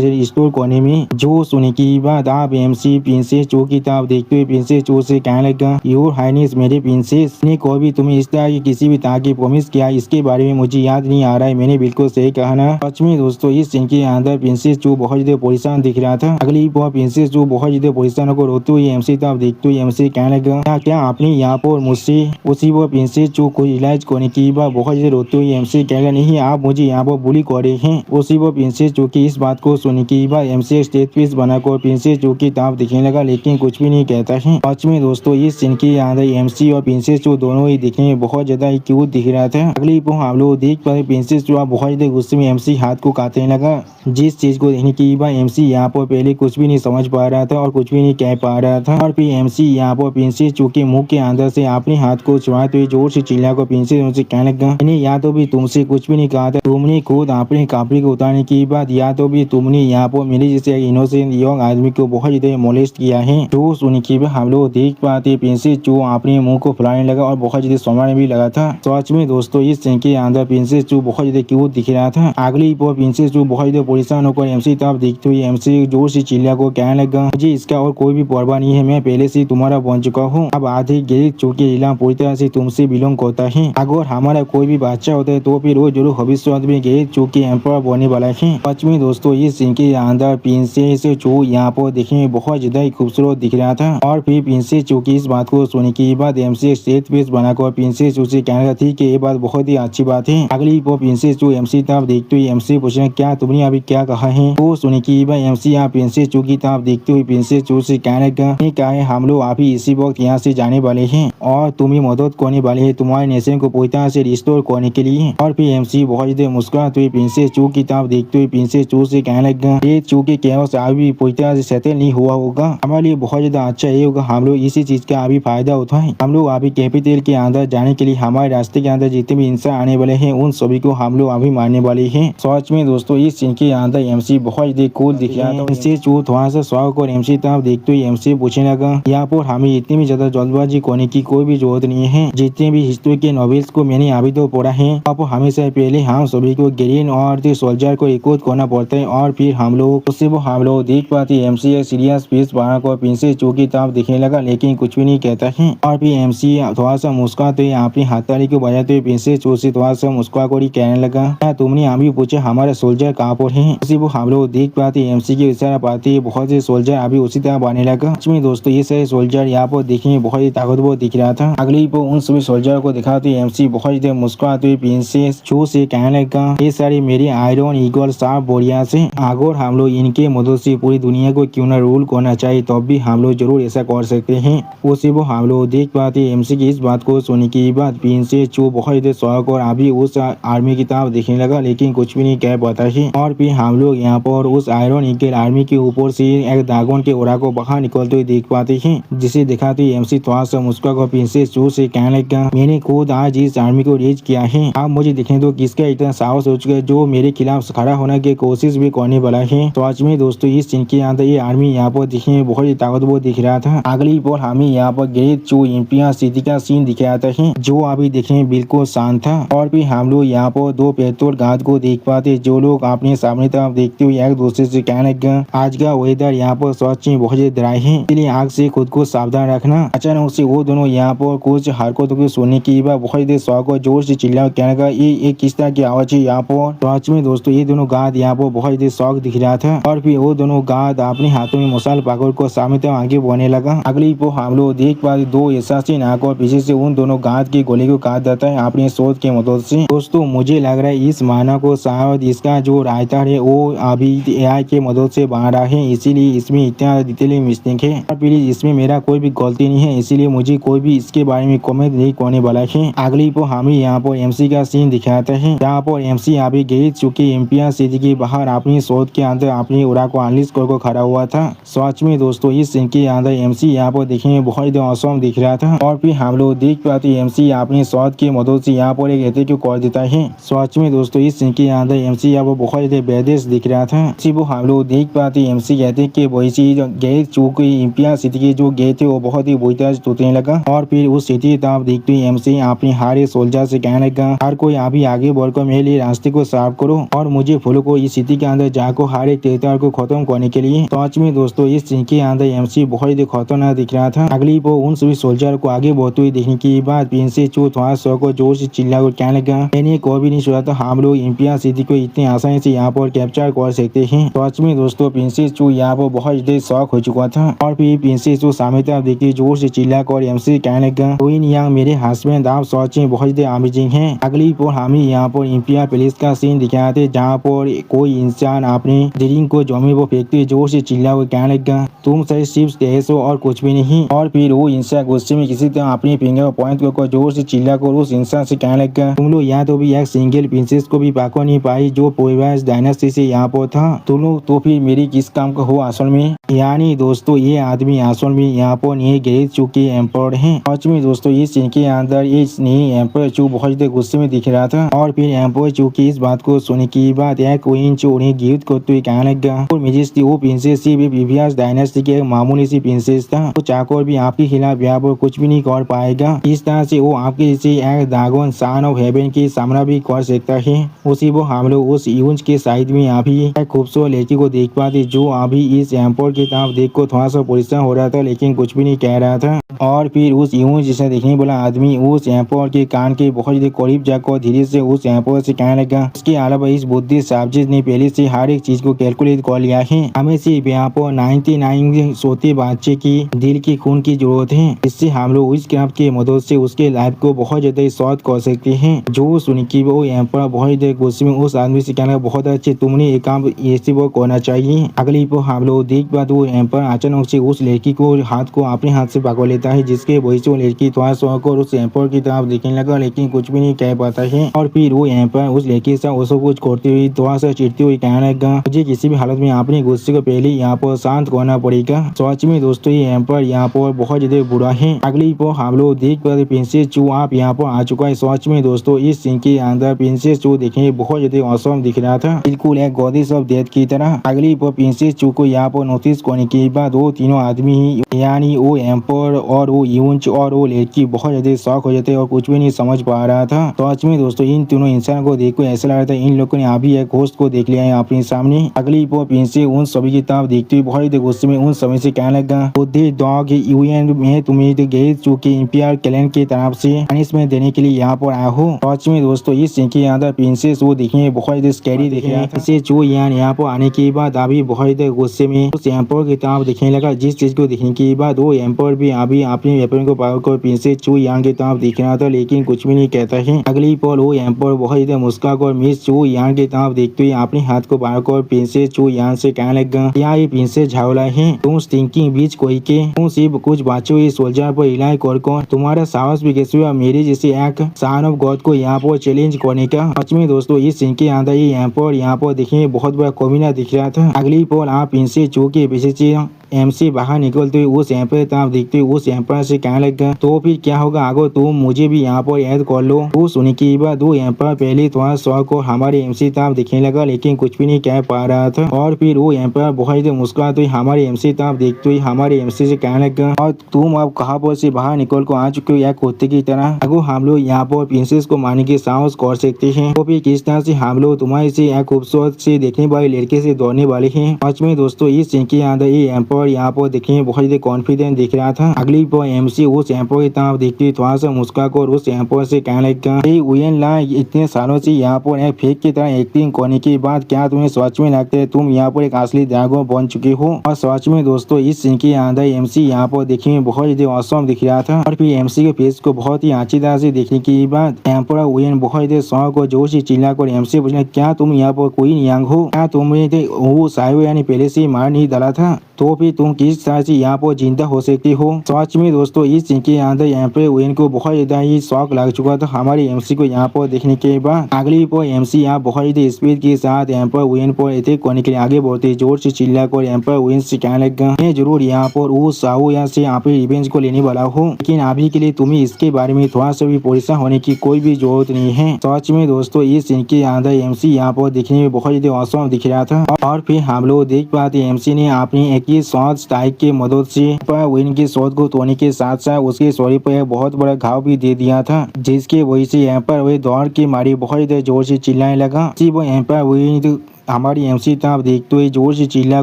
से रिस्टोर करने में। जो सुनने की बात आप एमसी प्रिंसेस चू की तरफ देखते हुए प्रिंसेस चू से कहने लगा योर हाइनेस मेरे प्रिंसेस ने कभी तुम्हें इस तरह की किसी भी तरह की प्रॉमिस किया इसके बारे में मुझे याद नहीं आ रहा है मैंने बिल्कुल सही कहा ना। सच में दोस्तों इस सीन के अंदर प्रिंसेस चू बहुत ज्यादा परेशान दिख रहा था। अगली बार प्रिंसेस चू बहुत ज्यादा परेशान होकर रोते हुए एमसी तरफ देखते हुए एमसी कहने लगा क्या आपने यहाँ पर मुझसे। उसी वो प्रिंसेस चू को इलाज करने की बात बहुत ज्यादा रोते हुए एमसी कहेगा नहीं आप मुझे यहाँ पर बुली कर रहे हैं। उसी वो प्रिंसेस चू की इस बात को सुनने की बात एमसी स्टेज पीस बनाकर प्रिंसेस चू की तरफ दिखने लगा लेकिन कुछ भी नहीं कहता है। सच में दोस्तों इस सीन के अंदर एमसी और प्रिंसेस चू दोनों ही दिखने में बहुत ज्यादा क्यूट दिख रहा था। अगली वो हम लोग देख पाए प्रिंसेस चू बहुत ज्यादा गुस्से में एमसी हाथ को काटने लगा जिस चीज को देखने की बात एमसी यहाँ पर पहले कुछ भी नहीं समझ पा रहा था और कुछ भी नहीं कह पा रहा था। और फिर एमसी यहाँ पर प्रिंसेस चू के मुंह के अंदर से अपने हाथ को छुड़ाते हुए जोर से चिल्लाकर प्रिंसेस उनसे कहने लगा मैंने या तो भी तुमसे कुछ भी नहीं कहा था तुमने खुद अपने कपड़े को उतारने की बात या तो भी तुमने यहाँ पर मेरे जैसे इनोसेंट यंग आदमी को बहुत ज्यादा मोलेस्ट किया है। जो सुनी की हम लोग देख पाते पाते प्रिंसेस चू अपने मुंह को फुलाने लगा और बहुत ज्यादा शर्माने भी लगा था। सच में दोस्तों इस सीन के अंदर प्रिंसेस चू बहुत ज्यादा क्यूट दिख रहा था। अगली पर प्रिंसेस चू बहुत ज्यादा परेशान होकर एमसी तरफ देखते हुए एमसी जोर से चिल्ला को कहने लगा, मुझे इसका और कोई भी परवाह नहीं है, मैं पहले से तुम्हारा बन चुका हूँ। अब आधे गिर चुके इलाम पूरी तरह से तुमसे बिलोंग करता है। अगर हमारा कोई भी बच्चा होता है तो फिर वो जरूर भविष्य में गिर चुके एम्पर बनने वाला है। सच में दोस्तों इस सीन के अंदर प्रिंसेस चू यहाँ पर देखने में बहुत ज्यादा खूबसूरत दिख रहा था। और फिर प्रिंसेस चू की इस बात को सुनने के बाद एमसी स्टेज पेश बनाकर प्रिंसेस चू से कहने लगा कि ये बात बहुत ही अच्छी बात है। अगली पर प्रिंसेस चू एमसी तरफ देखते हुए एमसी पूछना, क्या तुमने अभी क्या कहा है? वो सुनने की बाद एमसी यहाँ प्रिंसेस चू की तरफ देखते हुए प्रिंसेस चू से कहने लगा, क्या है हम लोग अभी इसी वक्त यहाँ से जाने वाले हैं और तुम्हें मदद करने वाले हैं तुम्हारे नेशन को पूरी तरह से रिस्टोर करने के लिए। और फिर एमसी बहुत ज्यादा मुस्कुराते हुए प्रिंसेस चू की तरफ देखते हुए प्रिंसेस चू से कहने लगा, ये चू के केओस अभी पूरी तरह से सेटल नहीं हुआ होगा, हमारे लिए बहुत ज्यादा अच्छा ये होगा हम लोग इसी चीज का अभी फायदा उठाएं। हम लोग अभी कैपिटल के अंदर जाने के लिए हमारे रास्ते के अंदर जितने भी इंसान आने वाले हैं उन सभी को हम लोग अभी मारने वाले हैं। सच में दोस्तों इस सीन के अंदर एमसी बहुत ज्यादा कूल दिख रहा था। प्रिंसेस चू थोड़ा सा शौक और एमसी तरफ देखते हुए एमसी पूछने लगा, यहाँ पर हमें इतनी भी ज्यादा जल्दबाजी करने की कोई भी जरूरत नहीं है। जितने भी हिस्ट्री के नॉवेल्स को मैंने अभी तो पढ़ा है, अब हमेशा पहले हम सभी को ग्रीन और सोल्जर को रिक्रूट करना पड़ता है और फिर हम लोग उससे वो हम लोग देख पाते। एमसी एक सीरियस फेस बनाकर प्रिंसेस चू की तरफ दिखने लगा लेकिन कुछ भी नहीं कहता है। और फिर एमसी थोड़ा सा मुस्कुराते हुए अपनी हथेली को बजाते हुए प्रिंसेस चू से थोड़ा सा मुस्कुरा कर ही कहने लगा, क्या तुमने अभी पूछा हमारा सोल्जर कहाँ पर है? उसी वो हम लोग देख पाते एमसी के इशारा पाते बहुत से सोल्जर अभी उसी तरह बनने लगा। इसमें दोस्तों ये सारे सोल्जर यहाँ पर देखने बहुत ही ताकतवर दिख रहा था। अगली पर उन सभी सोल्जर को दिखाते एमसी बहुत ज्यादा मुस्कुराते हुए प्रिंसेस चू से कहने लगा, ये सारे मेरे आयरन ईगल शार्प बोरिया से अगर हम लोग इनके मदद से पूरी दुनिया को क्यों न रूल करना चाहिए तब भी हम लोग जरूर ऐसा कर सकते हैं। उसी वो हम लोग देख पाते एमसी की इस बात को सुनने के बाद प्रिंसेस चू बहुत ज्यादा शौक और अभी उस आर्मी की तरफ देखने लगा लेकिन कुछ भी नहीं कह पाता है। और फिर हम लोग यहाँ पर उस आयरन ईगल आर्मी के ऊपर से एक ड्रैगन के उड़ा को बाहर निकलते हुए देख पाते हैं, जिसे दिखाते एमसी थोड़ा सा मुस्कुरा प्रिंसेस चू से कहने लगा, मैंने खुद आज इस आर्मी को रेज किया है, आप मुझे दिखने दो किसका इतना साहस हो चुका है जो मेरे खिलाफ खड़ा होने की कोशिश भी करने वाला है। तो आज में दोस्तों इस सीन के अंदर ये आर्मी यहाँ पर दिखने में बहुत ही ताकतवर दिख रहा था। अगली पर हमें यहाँ पर ग्रेट चू इंपिया सिटी का सीन दिख रहा था जो अभी दिखने में बिल्कुल शांत था। और फिर हम लोग यहाँ पर दो पेट्रोल गार्ड को देख पाते जो लोग अपने सामने तरफ देखते हुए एक दूसरे से कहने लगा, आज का वेदर यहाँ पर सच में बहुत ज्यादा ड्राई है, इसलिए आग से खुद को सावधान रखना। अचानक से वो दोनों यहाँ पर कुछ हरकतों को सुनने की बाद बहुत ज्यादा शौक और जोर से चिल्ला कहने लगा, ये किस तरह की आवाज है यहाँ पर? सच में दोस्तों ये दोनों गार्ड यहाँ पर बहुत ज्यादा शौक दिख रहा था। और फिर वो दोनों गार्ड अपने हाथों में मसाल पकड़ को सामने तरफ आगे बढ़ने लगा। अगली पर हम लोग देख पाते दो एसासिन आकर पीछे से उन दोनों गार्ड की गोली को काट देता है अपने शोध के मदद से। दोस्तों मुझे लग रहा है इस मानव को शायद इसका जो राइटर है वो अभी एआई के मदद से बना रहा है, इसीलिए इसमें इतना डिटेलिंग मिस्टेक है। और प्लीज इसमें मेरा कोई भी गलती नहीं है, इसीलिए मुझे कोई भी इसके बारे में कमेंट नहीं करने वाला है। अगली पर हमें यहाँ पर एमसी का सीन दिखाता है जहाँ पर एमसी अभी गिर चुकी एम्पियर सिटी के बाहर अपनी शोध के अंदर अपनी उड़ा को अनलिस्ट कर खड़ा हुआ था। सच में दोस्तों इस सीन के अंदर एमसी यहाँ पर देखने में बहुत ही औसम दिख रहा था। और फिर हम लोग देख पाते एमसी अपनी शोध की मदद से यहाँ पर एक अटैक कर देता है। सच में दोस्तों इस सीन के अंदर एमसी यहाँ पर बहुत ज्यादा बेदेश दिख रहा था। इसी वो हम लोग देख पाते एमसी अटैक के वजह से गैर चुकी एम्पियर सिटी के जो गेट थे वो बहुत ही बुरी तरह से टूटने लगा। और फिर उस सिटी तरफ देखते हुए एमसी अपने हारे सोल्जर से कहने लगा, हर कोई अभी आगे बढ़कर मेरे लिए रास्ते को साफ करो और मुझे फॉलो को इस सिटी के अंदर जाकर हर एक टेरर को खत्म करने के लिए। सच में दोस्तों इस सीन के अंदर एमसी बहुत ही खतरनाक दिख रहा था। अगली वो उन सभी सोल्जर को आगे बढ़ते हुए देखने के बाद प्रिंसेस चू थोड़ा सा को जोर से चिल्ला कर कहने लगा, मैंने कोई भी नहीं सोचा था हम लोग एम्पियर सिटी को इतनी आसानी से यहाँ पर कैप्चर कर सकते हैं। सच में दोस्तों प्रिंसेस चू यहाँ पर बहुत ज्यादा शौक हो चुका था। और फिर प्रिंसेस चू सामने तरफ देखते जोर से चिल्ला कर एमसी कहने लगा, मेरे हस्बैंड आप सच में बहुत ज्यादा अमेजिंग हैं। अगली पर हमें यहाँ पर एम्पियर पैलेस का सीन दिखाया थे जहाँ पर कोई इंसान अपने ड्रिंक को जमीन पर फेंकते जोर से चिल्ला कर कहने लगा, तुम सही सिर्फ तेज हो और कुछ भी नहीं। और फिर वो इंसान गुस्से में किसी तरह अपने फिंगर पॉइंट को जोर से चिल्ला कर उस इंसान से कहने लगा, तुम लोग यहाँ तो भी एक सिंगल प्रिंसेस को भी पाकर नहीं पाई जो पूर्वाज डायनेस्टी से यहाँ पर था, तुम लोग तो फिर मेरी किस काम का हो असल में? यानी दोस्तों ये आदमी असल में यहाँ पर नहीं गिर चुके एम्पर है। सच में दोस्तों इस सीन के अंदर इस नई एम्पर चू बहुत ज्यादा गुस्से में दिख रहा था। और फिर एम्पर चू की इस बात को सुनने की बाद एक क्वीन चू उन्हें गिफ्ट करते हुए कहने लगा, और मेजेस्टी वो प्रिंसेस थी प्रीवियस डायनेस्टी के मामूली सी प्रिंसेस था, वो चाहकर भी आपके खिलाफ यहाँ पर कुछ भी नहीं कर पाएगा। इस तरह से वो आपके जैसे एक ड्रैगन सन ऑफ हेवन की सामना भी कर सकता है। उसी वो हम लोग उस यूज के साइड में अभी एक खूबसूरत लड़की को देख पाते जो अभी इस एम्पोर की तरफ देख को थोड़ा सा परेशान हो रहा था, लेकिन कुछ भी नहीं कह रहा था। और फिर उस यूज जिसे देखने वाला आदमी उस एम्पोर के कान के बहुत ज्यादा करीब जाकर धीरे से उस एम्पोर से कहने लगा, इसके अलावा इस बुद्धि साजिश ने पहले से हर एक चीज को कैलकुलेट कर लिया है। हमें सिर्फ यहाँ पर 99 सोते बच्चे की दिल की खून की जरूरत है। इससे हम लोग इस क्राफ्ट की मदद से उसके लाइफ को बहुत ज्यादा शॉर्ट कर सकते हैं। जो सुन की वो एम्पोर बहुत ज्यादा गुस्से में उस आदमी से कहना, बहुत अच्छे, तुमने एक काम ऐसे वो करना चाहिए। अगली पर हम लोग देख पाते वो एम्पोर अचानक से उस लड़की को हाथ को अपने हाथ से पकड़ लेता है, जिसके वजह से वो लड़की थोड़ा सा होकर उस एम्पोर की तरफ देखने लगा, लेकिन कुछ भी नहीं कह पाता है। और फिर वो एम्पोर उस लड़की से उसको कुछ करते हुए थोड़ा सा चिढ़ते हुए कहने लगा, मुझे किसी भी हालत में अपने गुस्से को पहले यहाँ पर शांत करना पड़ेगा। सच में दोस्तों ये एम्पोर यहाँ पर बहुत ज्यादा बुरा है। अगली पर हम लोग देख पाते प्रिंसेस चू आप यहाँ पर आ चुका है। सच में दोस्तों इस सीन के अंदर प्रिंसेस चू देखने बहुत ज्यादा औसम दिख रहा था, बिल्कुल एक गॉडेस ऑफ डेथ की तरह। अगली पर प्रिंसेस चू को यहाँ पर नोटिस करने के बाद वो तीनों आदमी यानी वो एम्पोर और वो यूंच और वो लड़की बहुत ज्यादा शॉक हो जाते और कुछ भी नहीं समझ पा रहा था। तो आज में दोस्तों इन तीनों इंसान को देखकर ऐसा लग रहा था इन लोगों ने अभी एक होस्ट को देख लिया है अपने सामने। अगली पर प्रिंसेस उन सभी की तरफ देखते हुए बहुत ज्यादा गुस्से में उन सभी से कहने लगा, डॉग यूएन में तुम्हें गए चूंकि इंपियर क्लैन की तरफ से पनिशमेंट देने के लिए यहाँ पर आया हो। सच में दोस्तों इस सीन के अंदर प्रिंसेस वो देखने बहुत ज्यादा स्कैरी दिख रहा था। इसे चू यान यहाँ पर आने के बाद अभी बहुत ज्यादा गुस्से में उस एम्पोर की तरफ दिखने लगा। जिस चीज को देखने के बाद वो एम्पोर भी अभी अपने वेपन को पकड़कर प्रिंसेस चू यान की तरफ दिख रहा था, लेकिन कुछ भी नहीं कहता है। अगली पल वो एम्पोर बहुत ज्यादा मुस्कुराकर मिस चू यान की तरफ देखते हुए अपने हाथ को बढ़ाकर प्रिंसेस चू यान से कहने लगा, क्या ये प्रिंसेस झावला है? तुम थिंकिंग बीच कोई के तुम सिर्फ कुछ बच्चे हुए सोल्जर पर इलाज कर तुम्हारा साहस भी कैसे हुआ मेरे जैसे एक सन ऑफ गॉड को यहाँ पर चैलेंज करने का। सच में दोस्तों इस सीन के अंदर ये यहाँ पर देखने बहुत बड़ा कमीना दिख रहा था। अगली पल आप प्रिंसेस चू के पीछे से एमसी बाहर निकलते हुए उस एम्पर तरफ देखते हुए उस एम्पर से कहने लगा, तो फिर क्या होगा आगो तुम मुझे भी यहाँ पर ऐड कर लो। वो सुनने के बाद वो एम्पर पहले थोड़ा शौक और हमारे एमसी तरफ दिखने लगा, लेकिन कुछ भी नहीं कह पा रहा था। और फिर वो एम्पर बहुत मुस्कुराते हुए हमारे एमसी तरफ देखते हुए हमारे एमसी से कहने लगा, और तुम अब कहाँ पर से बाहर निकल कर आ चुके हो या कुत्ते की तरह। अगो हम लोग यहाँ पर प्रिंसेस को मारने के साहस कर सकते हैं, तो फिर किस तरह से हम लोग तुम्हारे से एक खूबसूरत से देखने वाले लड़के से दौड़ने वाले हैं। सच में दोस्तों इस सीन के अंदर ये एम्पर यहाँ पर देखने बहुत ज्यादा कॉन्फिडेंट दिख रहा था। अगली पर एमसी उस एम्पर की तरफ देखते थोड़ा सा मुस्कुराकर उस एम्पर से कहने लगा, उयन ला इतने सालों से यहाँ पर एक फेक की तरह एक्टिंग करने के बाद क्या तुम्हें सच में लगता है तुम यहाँ पर एक असली ड्रैगन बन चुके हो। और सच में दोस्तों इस सीन के अंदर एमसी यहाँ पर देखने में बहुत ज्यादा औसम दिख रहा था। और फिर एमसी के फेस को बहुत ही अच्छी तरह से देखने के बाद एम्पर उयन बहुत ज्यादा शौक और जोर से चिल्लाकर एमसी पूछना, क्या तुम यहाँ पर कोई नियांग हो? क्या तुमने वो साइव यानी पहले से मार नहीं डाला था? तो फिर तुम किस तरह से यहाँ पर जिंदा हो सकती हो। सच में दोस्तों इस सीन के अंदर यहाँ पे वेन को बहुत ज्यादा ही शौक लग चुका था हमारे एमसी को यहाँ पर देखने के बाद। अगली पर एमसी यहाँ बहुत ज्यादा स्पीड के साथ यहाँ पर वेन पर अटैक करने के लिए आगे बढ़ते जोर से चिल्ला कर यहाँ पर वेन से कहने लगा, मैं जरूर यहाँ पर वो साहू यहाँ से यहाँ पे रिवेंज को लेने वाला हूँ, लेकिन अभी के लिए तुम्हें इसके बारे में थोड़ा सा भी परेशान होने की कोई भी जरूरत नहीं है। सच में दोस्तों इस सीन के अंदर एमसी यहाँ पर दिखने में बहुत ज्यादा औसम दिख रहा था। और फिर हम लोग देख पाते एमसी ने अपनी एक ही शॉट स्ट्राइक की मदद से विन की शॉट को तोड़ने के साथ साथ उसके शरीर पर एक बहुत बड़ा घाव भी दे दिया था, जिसके वजह से यहाँ पर वह दौड़ के मारी बहुत ज्यादा जोर से चिल्लाने लगा। वो यहाँ पर विन हमारी एमसी तरफ देखते हुए जोर से चिल्ला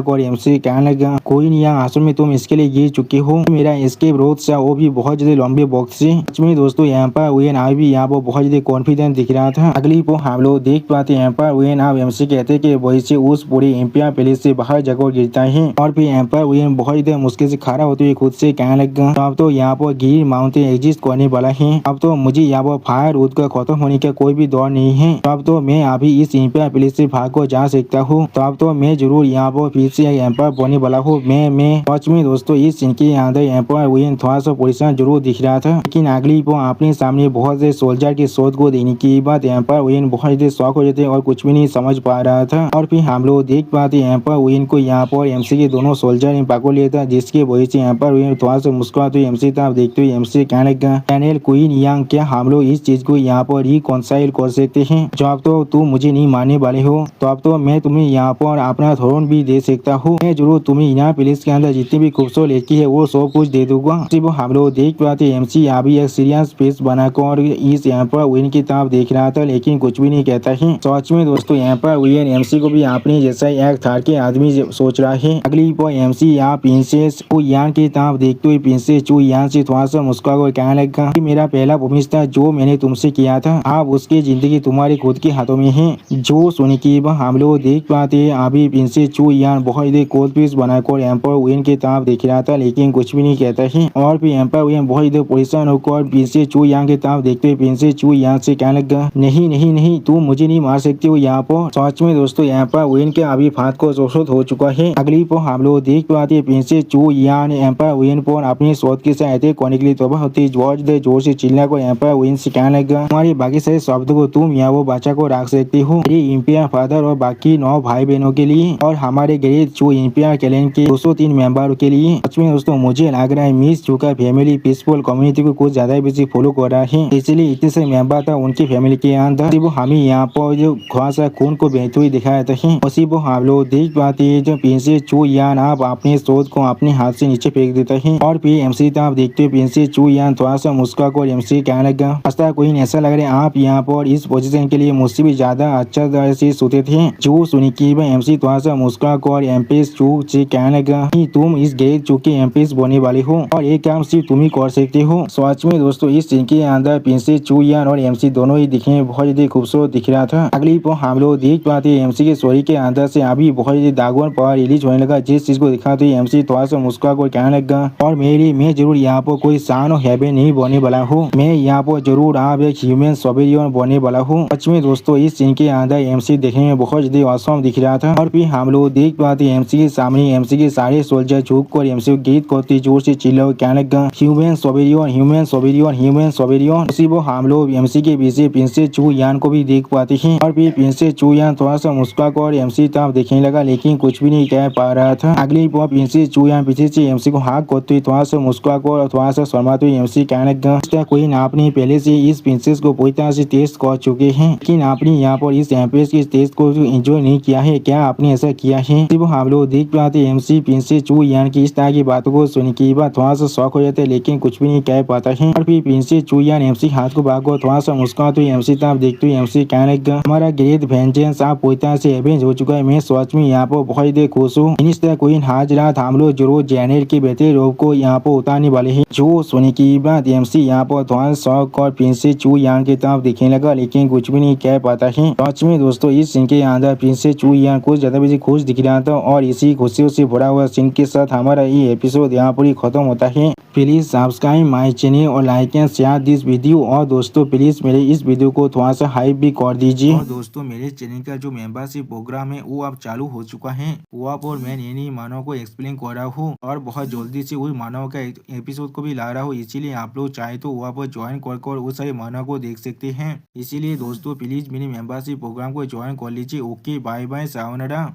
कर एमसी कहने लगा, कोई नहीं यार, असल में तुम इसके लिए गिर चुके हो। मेरा इसके विरोध से वो भी बहुत ज्यादा लंबे वक्त से। सच में दोस्तों यहाँ पर वेन आई भी यहाँ पर बहुत ज्यादा कॉन्फिडेंट दिख रहा था। अगली को हम लोग देख पाते यहाँ पर वेन आप एमसी कहते कि वही से उस पूरे एम्पियर प्लेस से बाहर जगह गिरता है। और फिर यहाँ पर वेन बहुत ज्यादा मुश्किल से खड़ा होते हुए खुद से कहने लगा, अब तो यहाँ पर गिर माउंटेन एग्जिस्ट करने वाला है। अब तो मुझे यहाँ पर फायर रोड का खत्म होने का कोई भी दौर नहीं है। अब तो मैं अभी इस एम्पियर प्लेस से भाग कर जा सकता हूँ। तो अब तो मैं जरूर यहाँ पर फिर से एम्पायर बनने वाला हूँ। मैं सच में दोस्तों इस सीन के अंदर एम्पायर विन थोड़ा सा परेशान जरूर दिख रहा था, लेकिन अगली को अपने सामने बहुत से सोल्जर के शोध को देने के बाद एम्पायर विन बहुत ज्यादा शौक हो जाते और कुछ भी नहीं समझ पा रहा था। और फिर हम लोग देख पाते एम्पायर विन को यहाँ पर एमसी के दोनों सोल्जर ने पकड़ लिया था, जिसके वजह से एम्पायर विन थोड़ा सा मुस्कुराते हुए एमसी तरफ देखते हुए एमसी कहने लगा, डैनियल क्वीन यांग, क्या हम लोग इस चीज को यहाँ पर रिकॉन्साइल कर सकते हैं? जो अब तो तुम मुझे नहीं मानने वाले हो, तो अब तो मैं तुम्हें यहाँ पर अपना थ्रोन भी दे सकता हूँ। मैं जरूर तुम्हें यहाँ प्लेस के अंदर जितनी भी खूबसूरत लड़की है वो सब कुछ दे दूंगा। वो हम लोग देख पाते एमसी अभी एक सीरियस फेस बनाकर इस यहाँ पर विन की तरफ देख रहा था, लेकिन कुछ भी नहीं कहता है। सच में दोस्तों यहाँ पर विन एमसी को भी अपने जैसा एक थार के आदमी सोच रहा है। अगली पर एमसी यहाँ प्रिंसेस चू यान की तरफ देखते हुए प्रिंसेस चू यान से थोड़ा सा मुस्कुरा कर कहने लगा, मेरा पहला प्रॉमिस था जो मैंने तुमसे किया था, अब उसकी जिंदगी तुम्हारे खुद के हाथों में है। जो सुन के हम लोग देख पाते हैं अभी प्रिंसेस चू यान बहुत ही कोल्ड पीस बनाकर एम्पर विन की तरफ देख रहा था, लेकिन कुछ भी नहीं कहता है। और फिर एम्पर विन बहुत ही परेशान होकर प्रिंसेस चू यान की तरफ देखते हुए प्रिंसेस चू यान से कहने लगा, नहीं नहीं नहीं, तुम मुझे नहीं मार सकती हो यहाँ पर। सच में दोस्तों यहाँ पर विन के अभी फात को जोशोत हो चुका है। अगली पर हम लोग देख पाते हैं प्रिंसेस चू यान एम्पर विन पर अपनी शोध के साथ करने के लिए तोबा होती जॉर्ज दे जोर से चिल्ला को एम्पर विन से कहने लगा, तुम्हारी बाकी सारे शब्द को तुम यहाँ वो बच्चा को रख सकती हो मेरे इंपियर फादर और बाकी 9 भाई बहनों के लिए और हमारे ग्रेट चू इंपियर क्लैन के 203 मेंबरों के लिए। सच में दोस्तों मुझे लग रहा है मिस चू का फैमिली पीसफुल कम्युनिटी को कुछ ज्यादा बेसी फॉलो कर रहा है, इसलिए इतने सारे मेंबर था उनकी फैमिली के अंदर वो हमें यहाँ पर जो खासा खून को बहते हुए दिखाया जाता है। उसी वो हम लोग देख पाते हैं जो प्रिंसेस चू यान आप अपने शोध को अपने हाथ से नीचे फेंक देता है। और फिर एमसी आप देखते हुए प्रिंसेस चू यान थोड़ा सा मुस्कुरा कर एमसी कहने लगा, रास्ता कोई ऐसा लग रहा है आप यहाँ पर इस पोजीशन के लिए मुझसे भी ज्यादा अच्छा तरह से सोते थे। जो सुनी की एमसी थोड़ा सा मुस्कुरा कर एमपीएस चू से कहने लगा कि तुम इस ग्रेट चू के एमपीएस बनने वाले हो और ये काम सिर्फ तुम ही कर सकते हो। सच में दोस्तों इस सीन के अंदर प्रिंसेस चू यान और एमसी दोनों ही दिखने में बहुत ही खूबसूरत दिख रहा था। अगली पर हम लोग देख पाते हैं एमसी के स्टोरी के अंदर से अभी बहुत ही दागोन पावर रिलीज होने लगा, जिस चीज को दिखाते एमसी थोड़ा सा मुस्कुरा कर कहने लगा, और मैं जरूर यहाँ पर कोई सान और हैवी नहीं बनने वाला हूँ, मैं यहाँ पर जरूर आप एक ह्यूमन सोबेरियन बनने वाला हूँ। सच में दोस्तों इस सीन के अंदर एमसी देखने में बहुत ज्यादा औसम दिख रहा था। और फिर हम लोग देख पाते एमसी के सामने एमसी के सारे सोल्जर झुक कर एमसी को गीत करते जोर से चिल्ला कहने लगा, ह्यूमन सोबेरियन ह्यूमन सोबेरियन ह्यूमन सोबेरियन। उसी वो हम लोग एमसी के पीछे प्रिंसेस चू यान को भी देख पाते हैं। और फिर प्रिंसेस चू यान थोड़ा सा मुस्कुरा कर एमसी तरफ देखने लगा, लेकिन कुछ भी नहीं कह पा रहा था। अगली बार प्रिंसेस चू यान पीछे से एमसी को हाथ करते हुए थोड़ा सा मुस्कुरा कर और थोड़ा सा शर्माते हुए एमसी कहने लगा, कोई आपने पहले से इस प्रिंसेस को पूरी तरह से टेस्ट कर चुके हैं, लेकिन आपने यहाँ पर इस एम्प्रेस के टेस्ट को एंजॉय नहीं किया है, क्या आपने ऐसा किया है? सिर्फ हम लोग देख पाते एमसी प्रिंसेस चू यान की इस तरह की बातों को सुन के बाद थोड़ा सा शौक हो जाता है, लेकिन कुछ भी नहीं कह पाता है। और फिर प्रिंसेस चू यान एमसी हाथ को भागो थोड़ा सा मुस्कुराते हुए एमसी तरफ देखते हुए एमसी कहने लगा, हमारा ग्रेट वेंजेंस आप पूरी तरह से एवेंज हो चुका है, मैं सच में यहाँ पर बहुत ही खुश हूँ। इस तरह कोई आज रात हम लोग जरूर जैनेल के बेहतर रोग को यहाँ पर उतारने वाले हैं। जो सुनने की बात एमसी यहाँ पर थोड़ा शौक और प्रिंसेस चू यान की तरफ देखने लगा, लेकिन कुछ भी नहीं कह पाता है। सच में दोस्तों इस सीन के अंदर प्रिंसेस चू यान कुछ ज्यादा बेसी खुश दिख रहा था, और इसी खुशियों से भरा हुआ सीन के साथ हमारा ये एपिसोड यहाँ पर खत्म होता है। प्लीज सब्सक्राइब माय चैनल और like and share this video. और दोस्तों प्लीज मेरे इस वीडियो को थोड़ा सा हाइप भी कर दीजिए। और दोस्तों मेरे चैनल का जो मेंबरशिप प्रोग्राम है वो अब चालू हो चुका है, वहाँ पर मैं नई मानव को एक्सप्लेन कर रहा हूँ और बहुत जल्दी से वही मानव का एपिसोड को भी ला रहा हूँ, इसीलिए आप लोग चाहे तो वहाँ पर ज्वाइन कर उस सारे मानव को देख सकते हैं। इसीलिए दोस्तों प्लीज मेरे मेंबरशिप प्रोग्राम को ज्वाइन कर लीजिए। Okay bye bye sayonara.